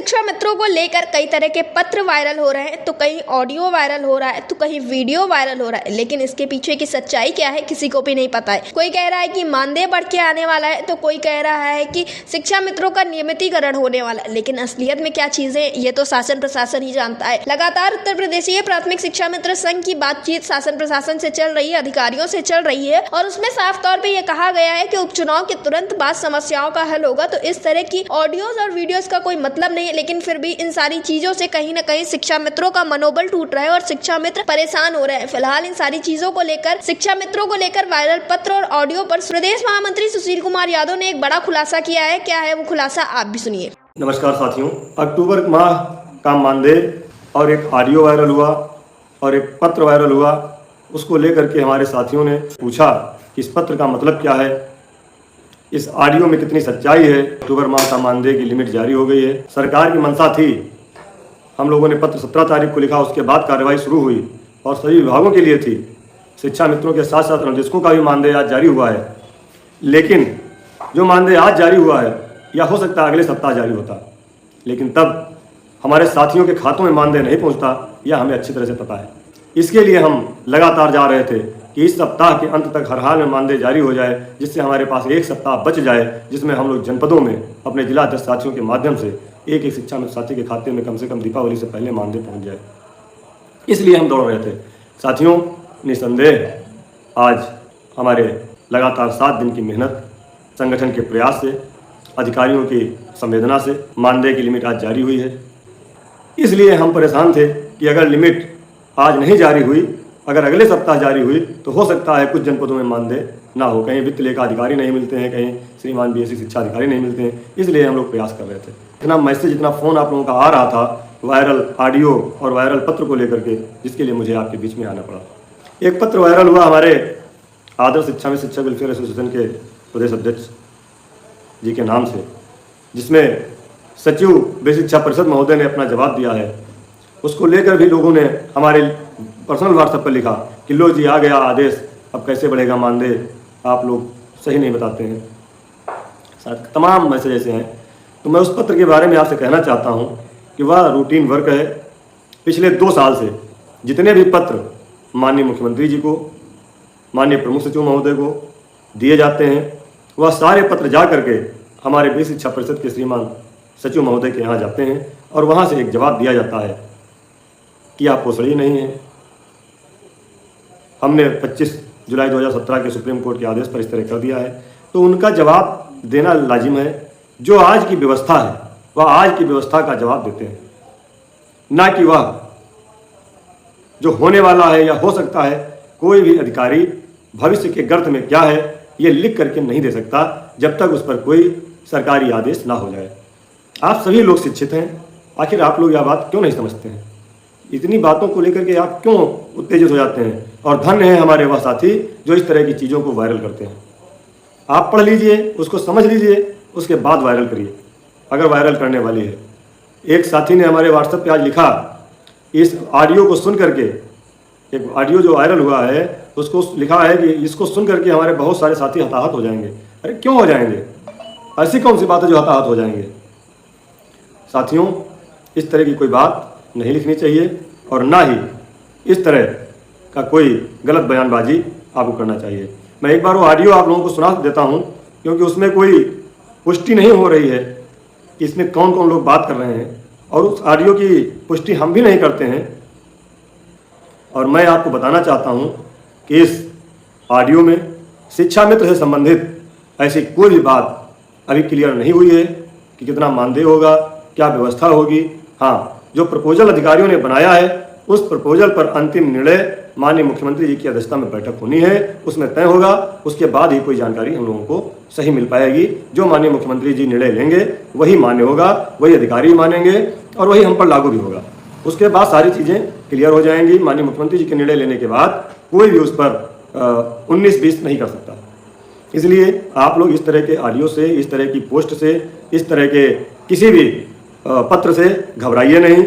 शिक्षा मित्रों को लेकर कई तरह के पत्र वायरल हो रहे हैं, तो कहीं ऑडियो वायरल हो रहा है, तो कहीं वीडियो वायरल हो रहा है। लेकिन इसके पीछे की सच्चाई क्या है किसी को भी नहीं पता है। कोई कह रहा है कि मानदेय बढ़ के आने वाला है, तो कोई कह रहा है कि शिक्षा मित्रों का नियमितीकरण होने वाला है। लेकिन असलियत में क्या चीजें, ये तो शासन प्रशासन ही जानता है। लगातार उत्तर प्रदेशीय प्राथमिक शिक्षा मित्र संघ की बातचीत शासन प्रशासन से चल रही है, अधिकारियों से चल रही है, और उसमें साफ तौर पर यह कहा गया है कि उपचुनाव के तुरंत बाद समस्याओं का हल होगा। तो इस तरह की ऑडियोज और वीडियोज का कोई मतलब नहीं है, लेकिन फिर भी इन सारी चीजों से कहीं न कहीं शिक्षा मित्रों का मनोबल टूट रहा है और शिक्षा मित्र परेशान हो रहे हैं। फिलहाल इन सारी चीजों को लेकर, शिक्षा मित्रों को लेकर वायरल पत्र और ऑडियो पर प्रदेश महामंत्री सुशील कुमार यादव ने एक बड़ा खुलासा किया है। क्या है वो खुलासा, आप भी सुनिए। नमस्कार साथियों, अक्टूबर माह का मानदेय और एक ऑडियो वायरल हुआ और एक पत्र वायरल हुआ, उसको लेकर के हमारे साथियों ने पूछा कि इस पत्र का मतलब क्या है, इस ऑडियो में कितनी सच्चाई है। अक्टूबर माह का मानदेय की लिमिट जारी हो गई है। सरकार की मंशा थी, हम लोगों ने पत्र 17 तारीख को लिखा, उसके बाद कार्रवाई शुरू हुई और सभी विभागों के लिए थी। शिक्षा मित्रों के साथ साथ अनुदेशकों का भी मानदेय आज जारी हुआ है। लेकिन जो मानदेय आज जारी हुआ है, या हो सकता है अगले सप्ताह जारी होता, लेकिन तब हमारे साथियों के खातों में मानदेय नहीं पहुंचता, यह हमें अच्छी तरह से पता है। इसके लिए हम लगातार जा रहे थे कि इस सप्ताह के अंत तक हर हाल में मानदेय जारी हो जाए, जिससे हमारे पास एक सप्ताह बच जाए, जिसमें हम लोग जनपदों में अपने जिला अध्यक्ष साथियों के माध्यम से एक एक शिक्षा मित्र साथी के खाते में कम से कम दीपावली से पहले मानदेय पहुंच जाए। इसलिए हम दौड़ रहे थे। साथियों, निसंदेह आज हमारे लगातार 7 दिन की मेहनत, संगठन के प्रयास से, अधिकारियों की संवेदना से मानदेय की लिमिट आज जारी हुई है। इसलिए हम परेशान थे कि अगर लिमिट आज नहीं जारी हुई, अगर अगले सप्ताह जारी हुई, तो हो सकता है कुछ जनपदों में मानदेय ना हो। कहीं वित्त लेखा अधिकारी नहीं मिलते हैं, कहीं श्रीमान बीएससी शिक्षा अधिकारी नहीं मिलते हैं। इसलिए हम लोग प्रयास कर रहे थे। इतना मैसेज, इतना फ़ोन आप लोगों का आ रहा था वायरल ऑडियो और वायरल पत्र को लेकर के, जिसके लिए मुझे आपके बीच में आना पड़ा। एक पत्र वायरल हुआ हमारे आदर्श शिक्षा में शिक्षक वेलफेयर एसोसिएशन के प्रदेश अध्यक्ष जी के नाम से, जिसमें सचिव बेसिक शिक्षा परिषद महोदय ने अपना जवाब दिया है। उसको लेकर भी लोगों ने हमारे पर्सनल व्हाट्सएप पर लिखा कि लो जी, आ गया आदेश, अब कैसे बढ़ेगा मानदेय, आप लोग सही नहीं बताते हैं। शायद तमाम मैसेज ऐसे हैं। तो मैं उस पत्र के बारे में आपसे कहना चाहता हूं कि वह रूटीन वर्क है। पिछले 2 साल से जितने भी पत्र माननीय मुख्यमंत्री जी को, माननीय प्रमुख सचिव महोदय को दिए जाते हैं, वह सारे पत्र जा करके हमारे बेसिक शिक्षा परिषद के श्रीमान सचिव महोदय के यहाँ जाते हैं और वहाँ से एक जवाब दिया जाता है कि आप पोषणीय नहीं है। हमने 25 जुलाई 2017 के सुप्रीम कोर्ट के आदेश पर इस तरह कर दिया है, तो उनका जवाब देना लाजिम है। जो आज की व्यवस्था है, वह आज की व्यवस्था का जवाब देते हैं, ना कि वह जो होने वाला है या हो सकता है। कोई भी अधिकारी भविष्य के गर्त में क्या है, ये लिख करके नहीं दे सकता जब तक उस पर कोई सरकारी आदेश ना हो जाए। आप सभी लोग शिक्षित हैं, आखिर आप लोग यह बात क्यों नहीं समझते हैं? इतनी बातों को लेकर के आप क्यों उत्तेजित हो जाते हैं? और धन्य है हमारे वह साथी जो इस तरह की चीज़ों को वायरल करते हैं। आप पढ़ लीजिए, उसको समझ लीजिए, उसके बाद वायरल करिए अगर वायरल करने वाली है। एक साथी ने हमारे व्हाट्सएप पे आज लिखा, इस ऑडियो को सुन करके, एक ऑडियो जो वायरल हुआ है उसको लिखा है कि इसको सुन करके हमारे बहुत सारे साथी हताहत हो जाएंगे। अरे क्यों हो जाएंगे? ऐसी कौन सी बात है जो हताहत हो जाएंगे? साथियों, इस तरह की कोई बात नहीं लिखनी चाहिए और ना ही इस तरह का कोई गलत बयानबाजी आपको करना चाहिए। मैं एक बार वो ऑडियो आप लोगों को सुना देता हूं, क्योंकि उसमें कोई पुष्टि नहीं हो रही है कि इसमें कौन कौन लोग बात कर रहे हैं, और उस ऑडियो की पुष्टि हम भी नहीं करते हैं। और मैं आपको बताना चाहता हूं कि इस ऑडियो में शिक्षा मित्र से संबंधित ऐसी कोई भी बात अभी क्लियर नहीं हुई है कि कितना मानदेय होगा, क्या व्यवस्था होगी। हाँ, जो प्रपोजल अधिकारियों ने बनाया है, उस प्रपोजल पर अंतिम निर्णय माननीय मुख्यमंत्री जी की अध्यक्षता में बैठक होनी है, उसमें तय होगा। उसके बाद ही कोई जानकारी हम लोगों को सही मिल पाएगी। जो माननीय मुख्यमंत्री जी निर्णय लेंगे वही मान्य होगा, वही अधिकारी मानेंगे और वही हम पर लागू भी होगा। उसके बाद सारी चीज़ें क्लियर हो जाएंगी। माननीय मुख्यमंत्री जी के निर्णय लेने के बाद कोई भी उस पर 19-20 नहीं कर सकता। इसलिए आप लोग इस तरह के ऑडियो से, इस तरह की पोस्ट से, इस तरह के किसी भी पत्र से घबराइए नहीं।